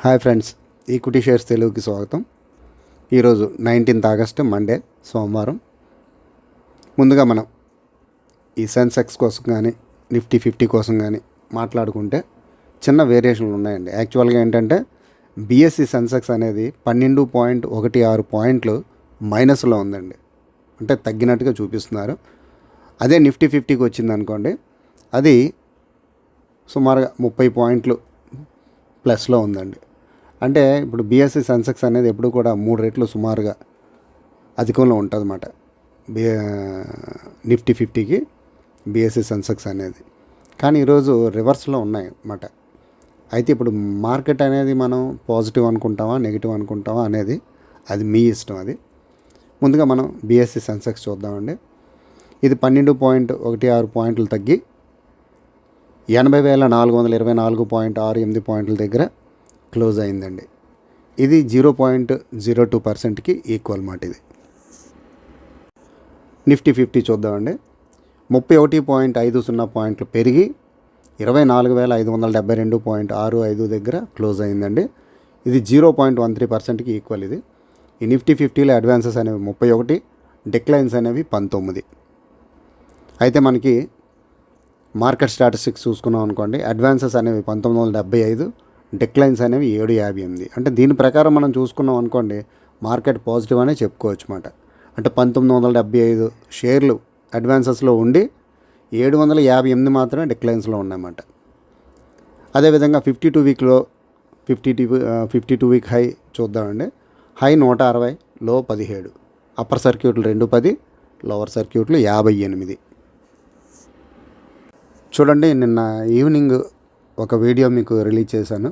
Hi friends, equity shares తెలుగుకి స్వాగతం. ఈరోజు 19th ఆగస్టు మండే, సోమవారం. ముందుగా మనం ఈ సెన్సెక్స్ కోసం కానీ నిఫ్టీ 50 కోసం కానీ మాట్లాడుకుంటే చిన్న వేరియేషన్లు ఉన్నాయండి. యాక్చువల్గా ఏంటంటే బిఎస్సి సెన్సెక్స్ అనేది 12.16 పాయింట్లు మైనస్లో ఉందండి, అంటే తగ్గినట్టుగా చూపిస్తున్నారు. అదే నిఫ్టీ 50కి వచ్చింది అనుకోండి, అది సుమారుగా 30 పాయింట్లు ప్లస్లో ఉందండి. అంటే ఇప్పుడు బిఎస్సి సెన్సెక్స్ అనేది ఎప్పుడు కూడా 3 రెట్లు సుమారుగా అధికంలో ఉంటుంది అన్నమాట. నిఫ్టీ 50కి బిఎస్సి సెన్సెక్స్ అనేది. కానీ ఈరోజు రివర్స్లో ఉన్నాయి అన్నమాట. అయితే ఇప్పుడు మార్కెట్ అనేది మనం పాజిటివ్ అనుకుంటామా నెగిటివ్ అనుకుంటామా అనేది అది మీ ఇష్టం. అది ముందుగా మనం బిఎస్సి సెన్సెక్స్ చూద్దామండి. ఇది 12.16 పాయింట్లు తగ్గి 80,424.68 పాయింట్ల దగ్గర క్లోజ్ అయిందండి. ఇది 0.02%కి ఈక్వల్ మాట. ఇది నిఫ్టీ 50 చూద్దామండి. 31.50 పాయింట్లు పెరిగి 24,572.65 దగ్గర క్లోజ్ అయిందండి. ఇది 0.13%కి ఈక్వల్. ఇది ఈ నిఫ్టీ 50లో అడ్వాన్సెస్ అనేవి 31, డిక్లైన్స్ అనేవి 19. అయితే మనకి మార్కెట్ స్టాటిస్టిక్స్ చూసుకున్నాం అనుకోండి, అడ్వాన్సెస్ అనేవి 1975, డిక్లైన్స్ అనేవి 758. అంటే దీని ప్రకారం మనం చూసుకున్నాం అనుకోండి, మార్కెట్ పాజిటివ్ అనే చెప్పుకోవచ్చు అన్నమాట. అంటే 1975 షేర్లు అడ్వాన్సెస్లో ఉండి 758 మాత్రమే డిక్లైన్స్లో ఉన్నాయన్నమాట. అదేవిధంగా 52 వీక్ హై చూద్దామండి. హై 160, లో 17, అప్పర్ సర్క్యూట్లు 210, లోవర్ సర్క్యూట్లు 58. చూడండి, నిన్న ఈవినింగ్ ఒక వీడియో మీకు రిలీజ్ చేశాను.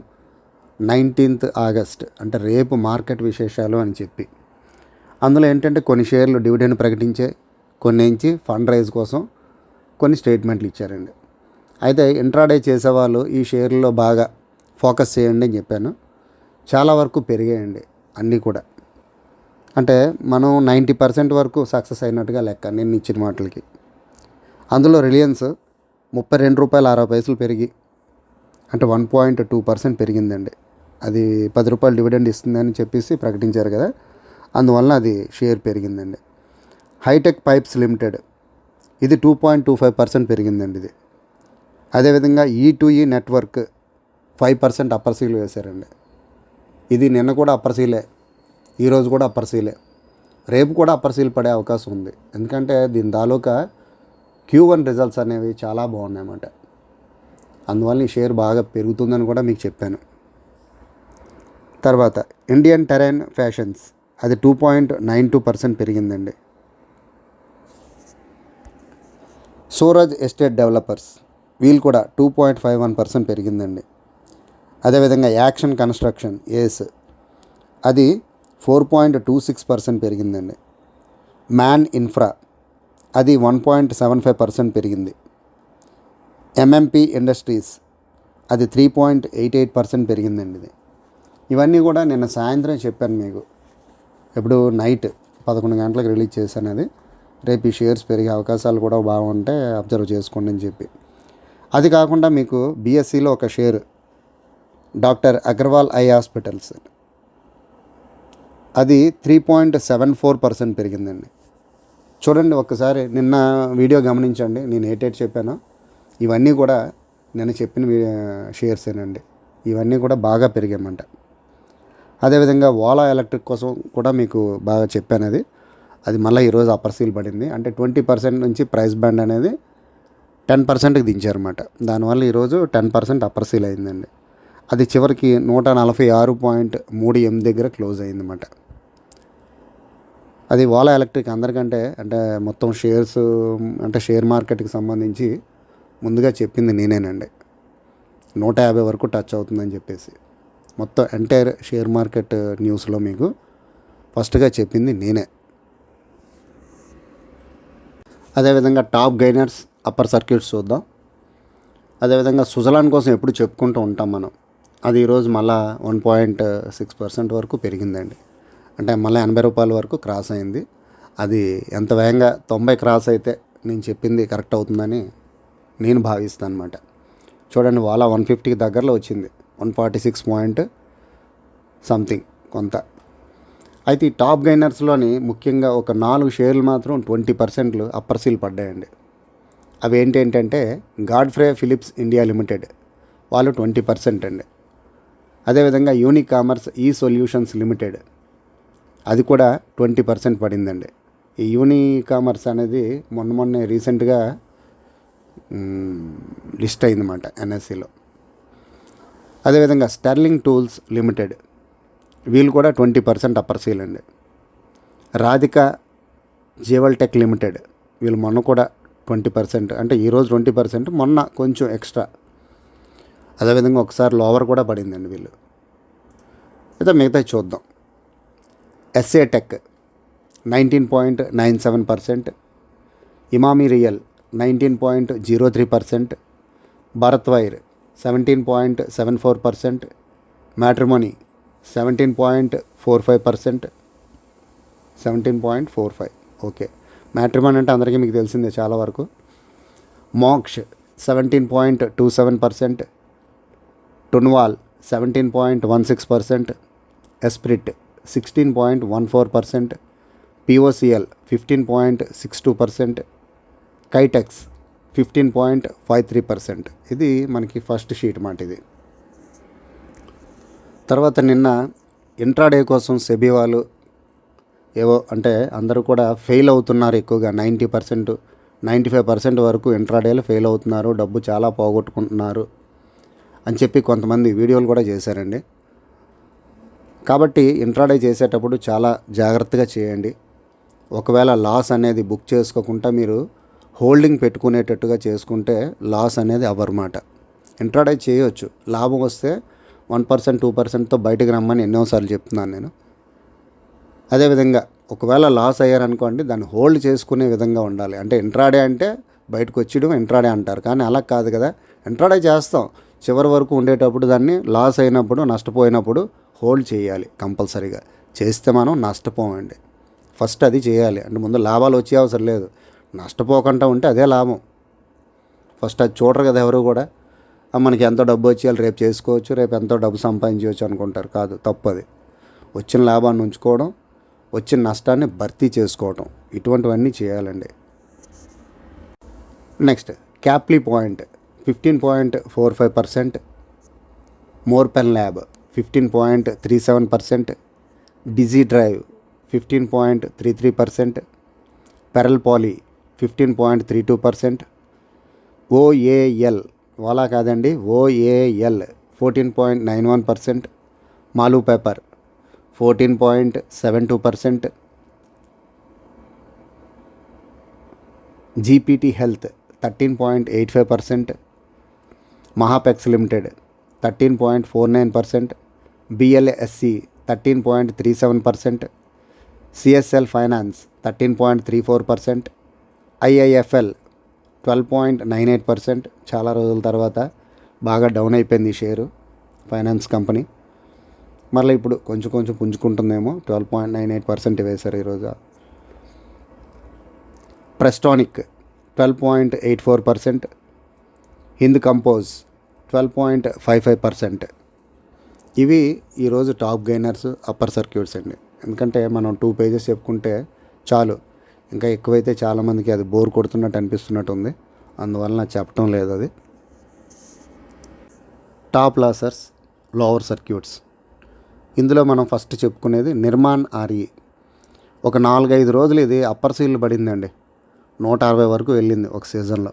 19th ఆగస్ట్ అంటే రేపు మార్కెట్ విశేషాలు అని చెప్పి. అందులో ఏంటంటే కొన్ని షేర్లు డివిడెండ్ ప్రకటించే, కొన్ని నుంచి ఫండ్ రైజ్ కోసం కొన్ని స్టేట్మెంట్లు ఇచ్చారండి. అయితే ఇంట్రాడే చేసేవాళ్ళు ఈ షేర్లలో బాగా ఫోకస్ చేయండి అని చెప్పాను. చాలా వరకు పెరిగాయండి అన్నీ కూడా. అంటే మనం 90% వరకు సక్సెస్ అయినట్టుగా లెక్క నేను ఇచ్చిన మాటలకి. అందులో రిలయన్స్ ₹32.60 పెరిగి అంటే 1.2% పెరిగిందండి. అది ₹10 డివిడెండ్ ఇస్తుందని చెప్పేసి ప్రకటించారు కదా, అందువల్ల అది షేర్ పెరిగిందండి. హైటెక్ పైప్స్ లిమిటెడ్ ఇది 2.25% పెరిగిందండి. ఇది అదేవిధంగా E2E నెట్వర్క్ 5% అప్పర్ సీల్ వేశారండి. ఇది నిన్న కూడా అప్పర్ సీలే, ఈరోజు కూడా అప్పర్ సీలే, రేపు కూడా అప్పర్ సీల్ పడే అవకాశం ఉంది. ఎందుకంటే దీని తాలూకా Q1 రిజల్ట్స్ అనేవి చాలా బాగున్నాయన్నమాట. అందువల్ల ఈ షేర్ బాగా పెరుగుతుందని కూడా మీకు చెప్పాను. తర్వాత ఇండియన్ టెరైన్ ఫ్యాషన్స్ అది 2.92% పెరిగిందండి. సూరజ్ ఎస్టేట్ డెవలపర్స్ వీళ్ళు కూడా 2.51% పెరిగిందండి. అదేవిధంగా యాక్షన్ కన్స్ట్రక్షన్ ఏస్ అది 4.26% పెరిగిందండి. మ్యాన్ ఇన్ఫ్రా అది 1.75% పెరిగింది. MMP ఇండస్ట్రీస్ అది 3.88% పెరిగిందండి. ఇది ఇవన్నీ కూడా నిన్న సాయంత్రం చెప్పాను మీకు, ఇప్పుడు నైట్ 11 గంటలకు రిలీజ్ చేశాను. అది రేపు ఈ షేర్స్ పెరిగే అవకాశాలు కూడా బాగుంటే అబ్జర్వ్ చేసుకోండి అని చెప్పి. అది కాకుండా మీకు బిఎస్సిలో ఒక share doctor Agarwal I hospitals అది 3.74% పెరిగిందండి. చూడండి ఒక్కసారి నిన్న వీడియో గమనించండి, నేను ఏటేటి చెప్పానో ఇవన్నీ కూడా నేను చెప్పిన షేర్సేనండి. ఇవన్నీ కూడా బాగా పెరిగాయన్నమాట. అదేవిధంగా ఓలా ఎలక్ట్రిక్ కోసం కూడా మీకు బాగా చెప్పాను. అది మళ్ళీ ఈరోజు అప్పర్ సీల్ పడింది. అంటే 20% నుంచి ప్రైస్ బ్యాండ్ అనేది 10%కి దించారన్నమాట. దానివల్ల ఈరోజు 10% అప్పర్ సీల్ అయిందండి. అది చివరికి 146.38 దగ్గర క్లోజ్ అయిందన్నమాట. అది ఓలా ఎలక్ట్రిక్ అందరికంటే అంటే మొత్తం షేర్స్ అంటే షేర్ మార్కెట్కి సంబంధించి ముందుగా చెప్పింది నేనేనండి. 150 వరకు టచ్ అవుతుందని చెప్పేసి మొత్తం ఎంటైర్ షేర్ మార్కెట్ న్యూస్లో మీకు ఫస్ట్గా చెప్పింది నేనే. అదేవిధంగా టాప్ గైనర్స్ అప్పర్ సర్క్యూట్స్ చూద్దాం. అదేవిధంగా సుజలాన్ కోసం ఎప్పుడు చెప్పుకుంటూ ఉంటాం మనం. అది ఈరోజు మళ్ళీ 1.6% వరకు పెరిగిందండి. అంటే మళ్ళీ ₹80 వరకు క్రాస్ అయింది. అది ఎంత వేగంగా 90 క్రాస్ అయితే నేను చెప్పింది కరెక్ట్ అవుతుందని నేను భావిస్తాను అన్నమాట. చూడండి, ఓలా 150కి దగ్గరలో వచ్చింది. 146. సంథింగ్ కొంత. అయితే ఈ టాప్ గైనర్స్లోని ముఖ్యంగా ఒక 4 షేర్లు మాత్రం 20% అప్పర్ సీల్ పడ్డాయండి. అవి ఏంటంటే గాడ్ఫ్రే ఫిలిప్స్ ఇండియా లిమిటెడ్ వాళ్ళు 20% అండి. అదేవిధంగా యూనిక్ కామర్స్ ఈ సొల్యూషన్స్ లిమిటెడ్ అది కూడా 20% పడిందండి. ఈ యూనిక్ కామర్స్ అనేది మొన్నే రీసెంట్గా లిస్ట్ అయిందన్నమాట ఎన్ఎస్సిలో. అదేవిధంగా స్టెర్లింగ్ టూల్స్ లిమిటెడ్ వీళ్ళు కూడా 20% అప్పర్ సీల్ అండి. రాధికా జేవల్ టెక్ లిమిటెడ్ వీళ్ళు మొన్న కూడా 20%, అంటే ఈరోజు 20%, మొన్న కొంచెం ఎక్స్ట్రా. అదేవిధంగా ఒకసారి లోవర్ కూడా పడిందండి వీళ్ళు. అయితే మిగతా చూద్దాం. SA tech 19.97%, Emami real 19.03%, Bharat wire 17.74%, matrimony 17.45%. 17.45 okay. Matrimony అంటే అందరికీ మీకు తెలిసిందే చాలా వరకు. Moksh 17.27%, Tunwal 17.16%, Esprit 16.14%, POCL 15.62%, Kitex 15.53%. ఇది మనకి ఫస్ట్ షీట్ మాట ఇది. తర్వాత నిన్న ఇంట్రాడే కోసం సెబీ వాళ్ళు ఏవో అంటే అందరూ కూడా ఫెయిల్ అవుతున్నారు ఎక్కువగా. 90%, 95% వరకు ఇంట్రాడేలో ఫెయిల్ అవుతున్నారు, డబ్బు చాలా పోగొట్టుకుంటున్నారు అని చెప్పి కొంతమంది వీడియోలు కూడా చేశారండి. కాబట్టి ఇంట్రాడే చేసేటప్పుడు చాలా జాగ్రత్తగా చేయండి. ఒకవేళ లాస్ అనేది బుక్ చేసుకోకుండా మీరు హోల్డింగ్ పెట్టుకునేటట్టుగా చేసుకుంటే లాస్ అనేది అవ్వరమాట. ఇంట్రాడే చేయవచ్చు, లాభం వస్తే 1%, 2%తో బయటకు రమ్మని ఎన్నోసార్లు చెప్తున్నాను నేను. అదేవిధంగా ఒకవేళ లాస్ అయ్యారనుకోండి, దాన్ని హోల్డ్ చేసుకునే విధంగా ఉండాలి. అంటే ఇంట్రాడే అంటే బయటకు వచ్చేయడం ఇంట్రాడే అంటారు, కానీ అలా కాదు కదా. ఇంట్రాడే చేస్తాం, చివరి వరకు ఉండేటప్పుడు దాన్ని లాస్ అయినప్పుడు, నష్టపోయినప్పుడు హోల్డ్ చేయాలి కంపల్సరీగా. చేస్తే మనం నష్టపోమండి. ఫస్ట్ అది చేయాలి. అంటే ముందు లాభాలు వచ్చే అవసరం లేదు, నష్టపోకుండా ఉంటే అదే లాభం. ఫస్ట్ అది చూడరు కదా ఎవరు కూడా. మనకి ఎంతో డబ్బు వచ్చేయాలి, రేపు చేసుకోవచ్చు, రేపు ఎంతో డబ్బు సంపాదించవచ్చు అనుకుంటారు. కాదు, తప్పది. వచ్చిన లాభాన్ని ఉంచుకోవడం, వచ్చిన నష్టాన్ని భర్తీ చేసుకోవటం, ఇటువంటివన్నీ చేయాలండి. Next Caplin Point 15.45%, Morepen lab 15.37%, Digi Drive 15.33%, Pearl Poly 15.32%, OAL Ola కాదండి OAL 14.91%, Malu paper 14.72%, GPT health 13.85%, Mahapex limited 13.49%, BLSC 13.37%, CSL finance 13.34%, IIFL 12.98%. చాలా రోజుల తర్వాత బాగా డౌన్ అయిపోయింది ఈ షేరు, ఫైనాన్స్ కంపెనీ. మళ్ళీ ఇప్పుడు కొంచెం కొంచెం పుంజుకుంటుందేమో. 12.98% వేశారు ఈరోజు. ప్రెస్టానిక్ 12.84%, హింద్ కంపోజ్ 12.55%. ఇవి ఈరోజు టాప్ గెయినర్స్, అప్పర్ సర్క్యూట్స్ అండి. ఎందుకంటే మనం 2 పేజెస్ చెప్పుకుంటే చాలు, ఇంకా ఎక్కువైతే చాలామందికి అది బోర్ కొడుతున్నట్టు అనిపిస్తున్నట్టు ఉంది, అందువల్ల నాకు చెప్పడం లేదు. అది టాప్ లాసర్స్, లోవర్ సర్క్యూట్స్. ఇందులో మనం ఫస్ట్ చెప్పుకునేది నిర్మాణ్ ఆర్ఈ. ఒక 4-5 రోజులు ఇది అప్పర్ సీల్ పడిందండి, 160 వరకు వెళ్ళింది ఒక సీజన్లో.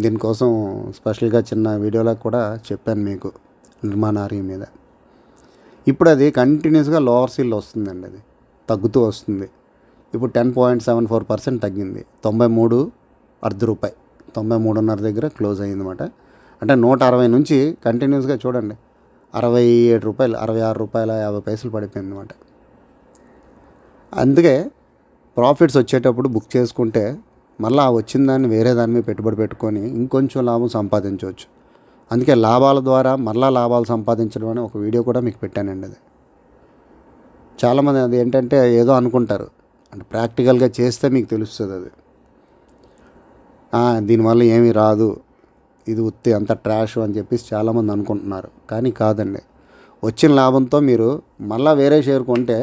దీనికోసం స్పెషల్గా చిన్న వీడియోలో కూడా చెప్పాను మీకు నిర్మాణ్ ఆర్ఈ మీద. ఇప్పుడు అది కంటిన్యూస్గా లోవర్ సీల్ వస్తుందండి, అది తగ్గుతూ వస్తుంది. ఇప్పుడు 10.74% తగ్గింది. 93.5 రూపాయలు, 93.5 దగ్గర క్లోజ్ అయ్యిందన్నమాట. అంటే 160 నుంచి కంటిన్యూస్గా చూడండి 67 రూపాయలు, 66 రూపాయల 50 పైసలు పడిపోయింది అన్నమాట. అందుకే ప్రాఫిట్స్ వచ్చేటప్పుడు బుక్ చేసుకుంటే మళ్ళీ వచ్చిన దాన్ని వేరే దాని మీద పెట్టుబడి పెట్టుకొని ఇంకొంచెం లాభం సంపాదించవచ్చు. అందుకే లాభాల ద్వారా మళ్ళీ లాభాలు సంపాదించడం అని ఒక వీడియో కూడా మీకు పెట్టానండి. అది చాలామంది అది ఏంటంటే ఏదో అనుకుంటారు, అంటే ప్రాక్టికల్గా చేస్తే మీకు తెలుస్తుంది. అది దీనివల్ల ఏమీ రాదు, ఇది ఉత్తి అంత ట్రాష్ అని చెప్పేసి చాలామంది అనుకుంటున్నారు, కానీ కాదండి. వచ్చిన లాభంతో మీరు మళ్ళీ వేరే షేర్ కొంటే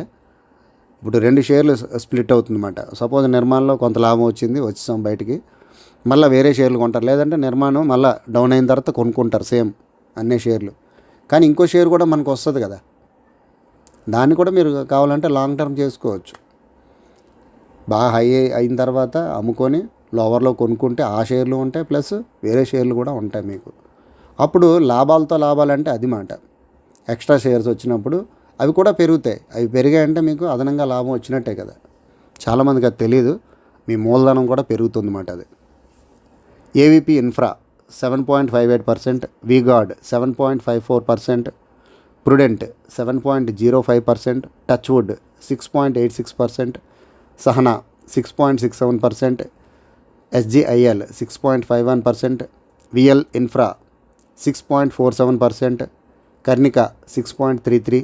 ఇప్పుడు 2 షేర్లు స్ప్లిట్ అవుతుందన్నమాట. సపోజ్ నిర్మాణంలో కొంత లాభం వచ్చేసాం బయటికి, మళ్ళీ వేరే షేర్లు కొంటారు. లేదంటే నిర్మాణం మళ్ళీ డౌన్ అయిన తర్వాత కొనుక్కుంటారు సేమ్ అన్ని షేర్లు. కానీ ఇంకో షేర్ కూడా మనకు వస్తుంది కదా, దాన్ని కూడా మీరు కావాలంటే లాంగ్ టర్మ్ చేసుకోవచ్చు. బాగా హై అయిన తర్వాత అమ్ముకొని లోవర్లో కొనుక్కుంటే ఆ షేర్లు ఉంటాయి, ప్లస్ వేరే షేర్లు కూడా ఉంటాయి మీకు. అప్పుడు లాభాలంటే అది మాట. ఎక్స్ట్రా షేర్స్ వచ్చినప్పుడు అవి కూడా పెరుగుతాయి. అవి పెరిగాయంటే మీకు అదనంగా లాభం వచ్చినట్టే కదా. చాలామందికి అది తెలియదు. మీ మూలధనం కూడా పెరుగుతుంది అన్నమాట. అది AVP infra 7.58%, V Guard 7.54%, prudent 7.05%, Touchwood 6.86%, Sahana 6.67%, SGIL 6.51%, VL infra 6.47%, Karnika 6.33%,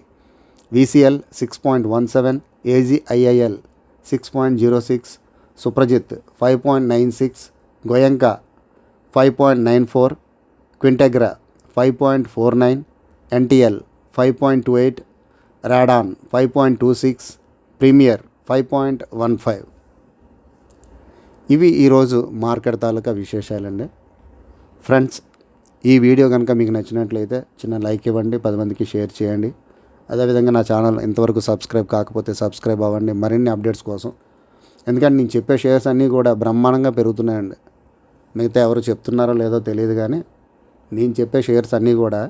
VCL 6.17%, AGIIL 6.06%, Suprajit 5.96%, Goenka 5.94%, Quintegra 5.49%, NTL 5.28%, Radon 5.26%, premier 5.15%. ఇవి ఈరోజు మార్కెట్ తాలూకా విశేషాలండి. ఫ్రెండ్స్, ఈ వీడియో కనుక మీకు నచ్చినట్లయితే చిన్న లైక్ ఇవ్వండి, 10 మందికి షేర్ చేయండి. అదేవిధంగా నా ఛానల్ ఇంతవరకు సబ్స్క్రైబ్ కాకపోతే సబ్స్క్రైబ్ అవ్వండి మరిన్ని అప్డేట్స్ కోసం. ఎందుకంటే నేను చెప్పే షేర్స్ అన్నీ కూడా బ్రహ్మాండంగా పెరుగుతున్నాయండి. మిగతా ఎవరు చెప్తున్నారో లేదో తెలియదు, కానీ నేను చెప్పే షేర్స్ అన్నీ కూడా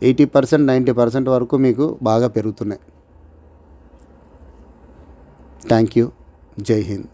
80% 90% వరకు మీకు బాగా పెరుగుతున్నాయి. Thank you. జై హింద్.